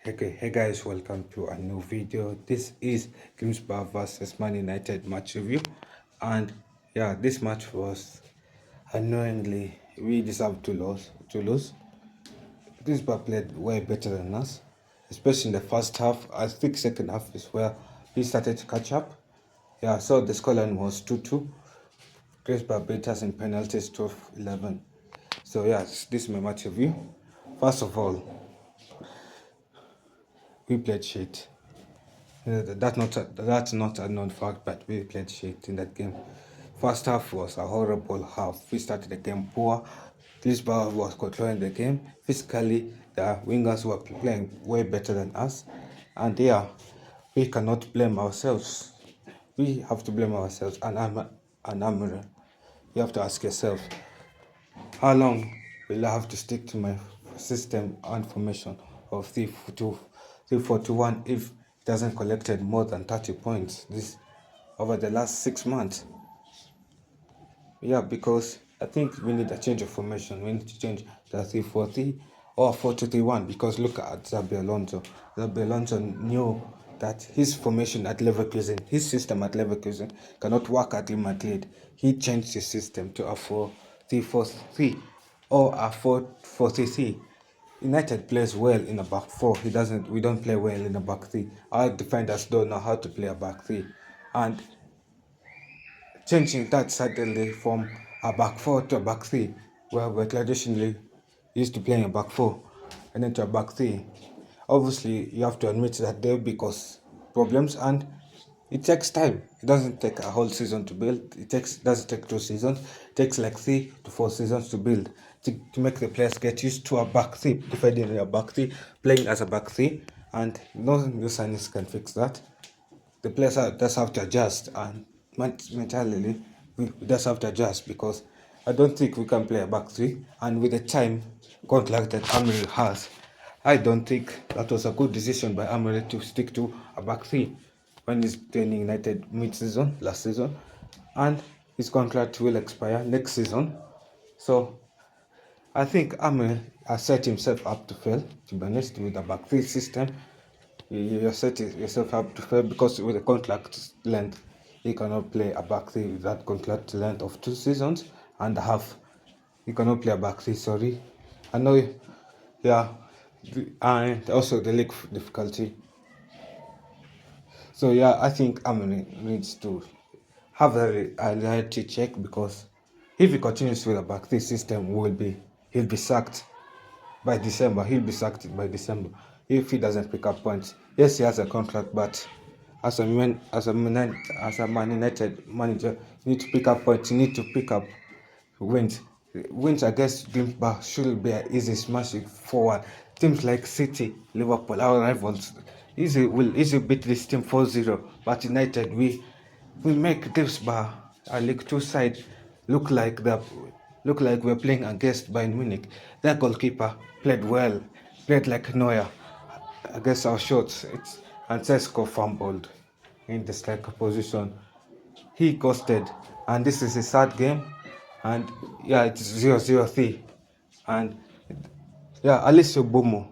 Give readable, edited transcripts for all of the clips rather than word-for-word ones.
Okay, hey guys, welcome to a new video. This is Grimsby versus Man United match review, and yeah, this match was annoyingly we deserved to lose. Grimsby played way better than us, especially in the first half. I think second half is where we started to catch up. Yeah, so the scoreline was 2-2. Grimsby beat us in penalties 12-11. So yeah, this is my match review. First of all, we played shit. That's not a known fact, but we played shit in that game. First half was a horrible half. We started the game poor. Lisbon was controlling the game. Physically, the wingers were playing way better than us. And yeah, we cannot blame ourselves. We have to blame ourselves. And Amorium, you have to ask yourself, how long will I have to stick to my system and formation of 3-4-2-1 if it hasn't collected more than 30 points this over the last 6 months? Yeah, because I think we need a change of formation. We need to change the 3-4-3 or 4-2-3-1 because look at Xabi Alonso. Xabi Alonso knew that his formation at Leverkusen, his system at Leverkusen cannot work at Real Madrid. He changed his system to a 4-3-4-3 or a 4-4-3-3. United plays well in a back four. We don't play well in a back three. Our defenders don't know how to play a back three. And changing that suddenly from a back four to a back three, where we're traditionally used to playing a back four and then to a back three. Obviously, you have to admit that there will be cause problems, and it takes time. It doesn't take a whole season to build. Doesn't take 2 seasons. It takes like 3 to 4 seasons to build to make the players get used to a back three, defending in a back three, playing as a back three, and no new signings can fix that. The players just have to adjust, and mentality we just have to adjust because I don't think we can play a back three, and with the time contract that Amri has, I don't think that was a good decision by Amri to stick to a back three when he's training United mid-season last season, and his contract will expire next season. So I think Amri has set himself up to fail, to be honest, with a back three system. You set yourself up to fail because with a contract length, you cannot play a back three with that contract length of 2 seasons and a half. You cannot play a back three, sorry. I know, yeah, and also the league difficulty. So yeah, I think Amini needs to have a reality check because if he continues with a back three system, he'll be sacked by December. He'll be sacked by December if he doesn't pick up points. Yes, he has a contract, but as a Man United manager, you need to pick up points. You need to pick up wins. Wins against Grimsby should be an easy smashing forward. Teams like City, Liverpool, our rivals, will easily beat this team 4-0. But United, we make Grimsby, a League Two side, look like we're playing against Bayern Munich. Their goalkeeper played well, played like Neuer against our shots. And Sesko fumbled in the striker position. He ghosted, and this is his third game, and yeah, it's 0-0-3, and yeah, at least Mbeumo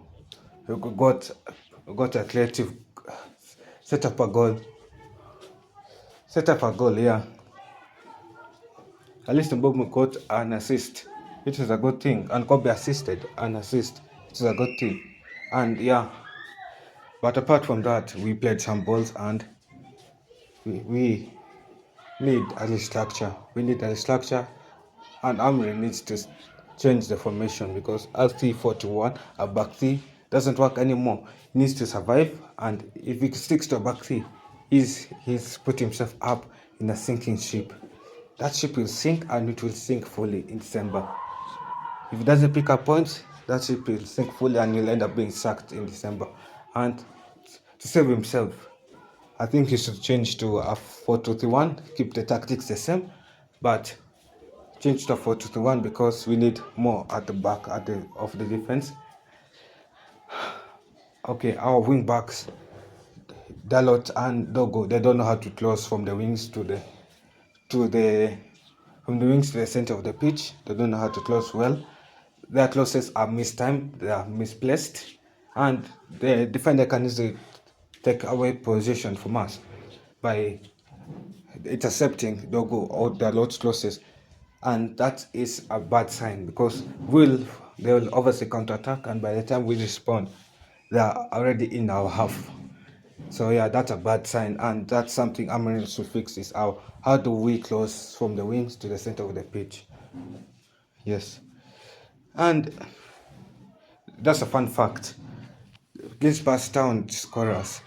got a creative set up a goal, yeah. At least Mbeumo got an assist, which is a good thing, and Kobe assisted an assist, which is a good thing, and yeah. But apart from that, we played some balls, and we need a restructure. We need a restructure, and Amri needs to change the formation because a 3-4-1, a back three, doesn't work anymore. He needs to survive, and if he sticks to a back three, he's put himself up in a sinking ship. That ship will sink, and it will sink fully in December. If he doesn't pick up points, that ship will sink fully, and he'll end up being sacked in December. And to save himself, I think he should change to a 4-2-3-1, keep the tactics the same, but change to a 4-2-3-1 because we need more at the back of the defense. Okay, our wing backs, Dalot and Dogo, they don't know how to close from the wings to the center of the pitch. They don't know how to close well. Their closes are mistimed, they are misplaced, and the defender can easily take away possession from us by intercepting the goal or the lot losses, and that is a bad sign because they will obviously counter attack, and by the time we respond, they are already in our half. So yeah, that's a bad sign, and that's something Amorium should fix. Is how do we close from the wings to the center of the pitch? Yes, and that's a fun fact. Grimsby Town scorers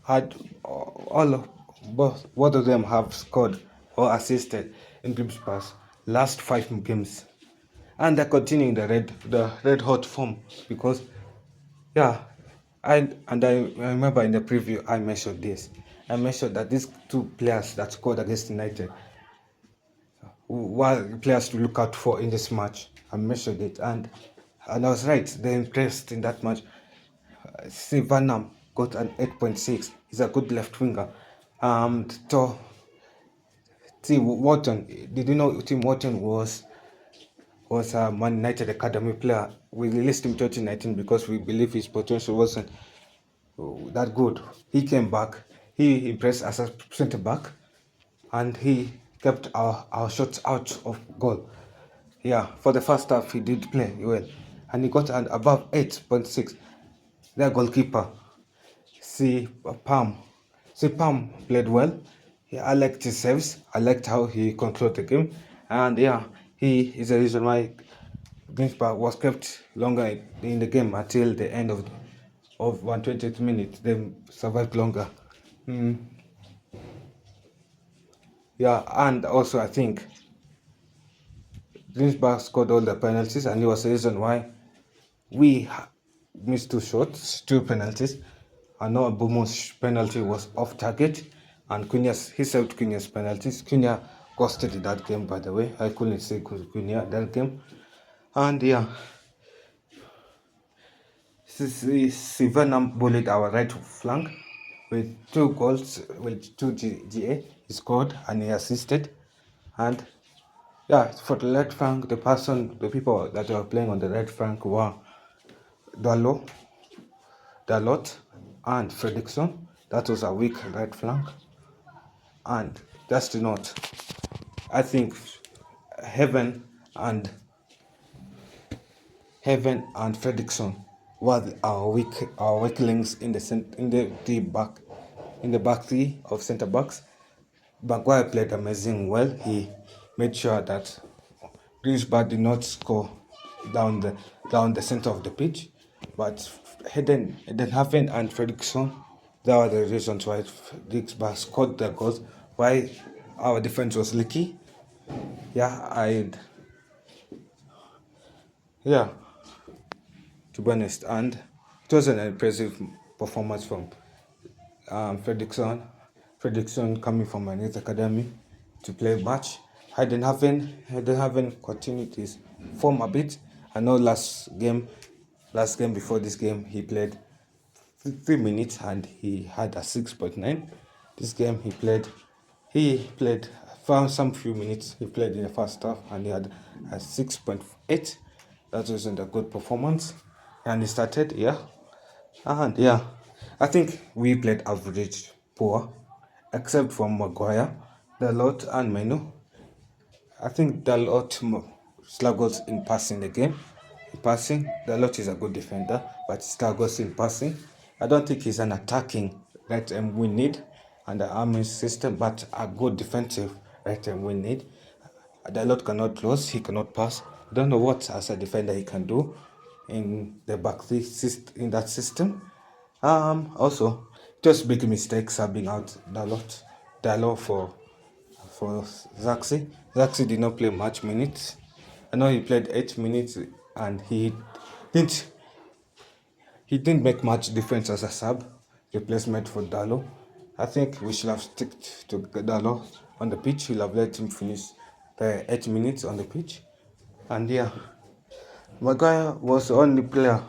had both of them have scored or assisted in Grimsby's last 5 games, and they're continuing the red hot form because yeah, I remember in the preview I mentioned this. I mentioned that these two players that scored against United were players to look out for in this match. I mentioned it, and I was right. They impressed in that match. Sivanam got an 8.6. He's a good left winger. To Tim Wharton, did you know Tim Wharton was a Man United academy player? We released him 2019 because we believe his potential wasn't that good. He came back. He impressed as a centre back, and he kept our shots out of goal. Yeah, for the first half he did play well, and he got an above 8.6. Their goalkeeper, C. Pam. C. Pam played well. Yeah, I liked his saves. I liked how he controlled the game, and yeah, he is the reason why Grimsby was kept longer in the game until the end of 120th minute. They survived longer. Mm, yeah, and also I think Grimsby scored all the penalties, and it was the reason why we missed two shots, two penalties. I know Mbeumo's penalty was off target, and he saved Cunha's penalties. Cunha costed that game, by the way. I couldn't say Cunha that game. And yeah, Sivanam bullied our right flank with 2 goals, with 2 GA. He scored and he assisted. And yeah, for the right flank, the people that were playing on the right flank were Dalo, Dalot, and Fredrickson. That was a weak right flank. And just to note, I think Heaven and Fredrickson were our weaklings in the back three of centre backs. Maguire played amazing well. He made sure that Grimsby did not score down the center of the pitch, but Haven and Fredrickson, that were the reasons why Grimsby scored the goals. Why our defense was leaky. Yeah, to be honest, and it was an impressive performance from Fredrickson. Fredrickson coming from Man Utd academy to play match. Hayden continued his form a bit. I know last game before this game, he played 3 minutes and he had a 6.9. This game he played found some few minutes. He played in the first half and he had a 6.8. That wasn't a good performance. And he started, yeah. And yeah, I think we played average poor, except for Maguire, Dalot, and Mainoo. I think Dalot struggles in passing the game. In passing, Dalot is a good defender, but struggles in passing. I don't think he's an attacking right we need under Army's system, but a good defensive right we need. Dalot cannot close, he cannot pass. I don't know what as a defender he can do in the back three in that system. Also, just big mistakes subbing out Dalot for Zaxi. Zaxi did not play much minutes. I know he played 8 minutes and didn't he didn't make much difference as a sub replacement for Dalo. I think we should have stuck to Dalo on the pitch. We'll have let him finish the 8 minutes on the pitch. And yeah, Maguire was the only player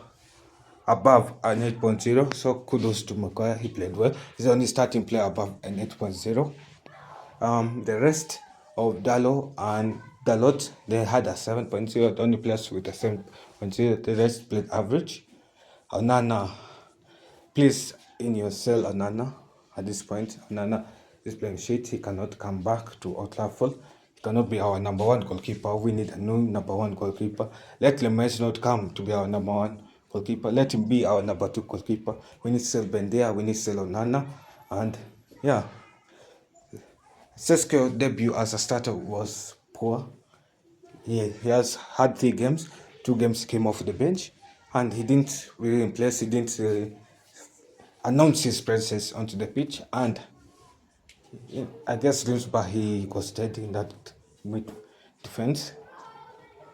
above an 8.0, so kudos to Maguire. He played well. He's the only starting player above an 8.0. The rest of Dalo and Dalot, they had a 7.0. The only players with a 7.0, the rest played average. Onana, please in your sell Onana at this point. Onana is playing shit. He cannot come back to Old Trafford. He cannot be our number one goalkeeper. We need a new number one goalkeeper. Let Lemens not come to be our number one goalkeeper. Let him be our number two goalkeeper. We need to sell Bendea. We need to sell Onana. And yeah, Sesko debut as a starter was poor. He has had 3 games. 2 games came off the bench, and he didn't really impress. He didn't really announce his presence onto the pitch, and I guess Grimsby he costed in that mid defense.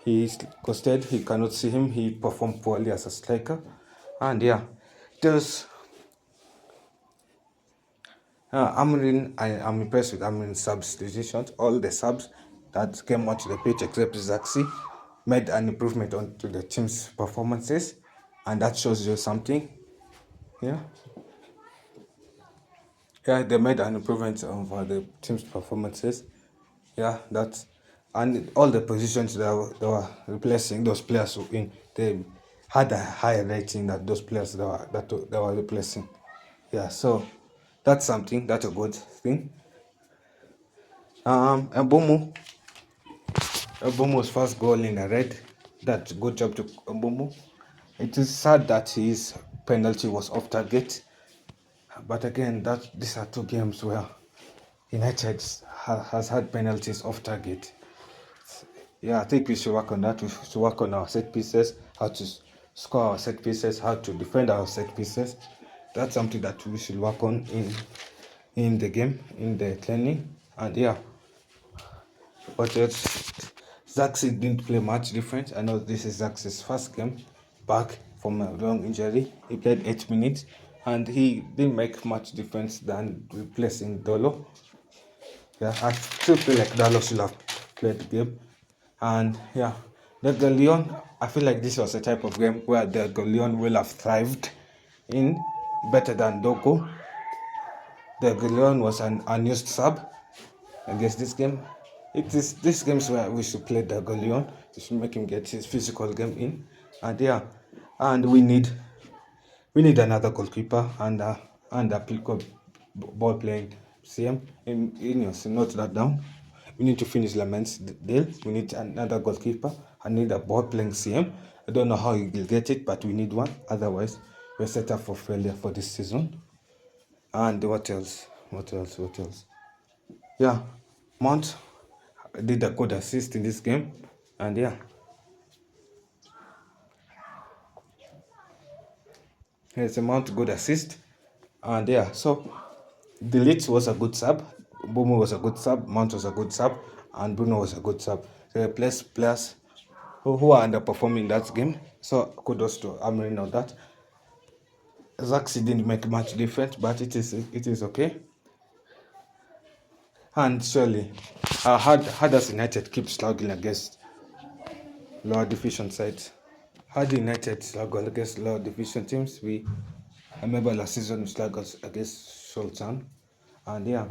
He costed. He cannot see him. He performed poorly as a striker, and yeah, there's. Amorium, I'm impressed with Amorium's substitutions. All the subs that came onto the pitch except Zaxi made an improvement onto the team's performances, and that shows you something. Yeah, they made an improvement over the team's performances. Yeah, that's and all the positions they were replacing those players who in they had a higher rating than those players they were replacing. Yeah, so that's something. That's a good thing. Mbeumo's first goal in a red. That's good job to Mbeumo. It is sad that his penalty was off target, but again, these are 2 games where United has had penalties off target. Yeah, I think we should work on that. We should work on our set pieces, how to score our set pieces, how to defend our set pieces. That's something that we should work on in the game, in the training, and yeah. But Zaxi didn't play much different. I know this is Zaxi's first game back from a long injury. He played 8 minutes, and he didn't make much difference than replacing Dolo. Yeah, I still feel like Dolo should have played the game. And yeah, the Leon, I feel like this was a type of game where the Leon will have thrived in better than Dogo. The Leon was an unused sub against this game. It is these games where we should play the Leon. We should make him get his physical game in. And yeah, and we need another goalkeeper and a ball playing CM. Note that down. We need to finish Lament's deal. We need another goalkeeper. I need a ball playing CM. I don't know how he will get it, but we need one. Otherwise, we're set up for failure for this season. And what else? Yeah, Mount did a good assist in this game, and yeah, it's a Mount good assist, and yeah. So Delete was a good sub, Mbeumo was a good sub, Mount was a good sub, and Bruno was a good sub. So they placed players who are underperforming that game. So kudos to Amrin on that. Zaxi didn't make much difference, but it is okay. And surely, how does United keep struggling against lower division sides? How do United struggle against lower division teams? I remember last season we struggled against Sultan, and yeah.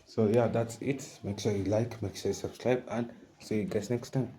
So yeah, that's it. Make sure you like, make sure you subscribe, and see you guys next time.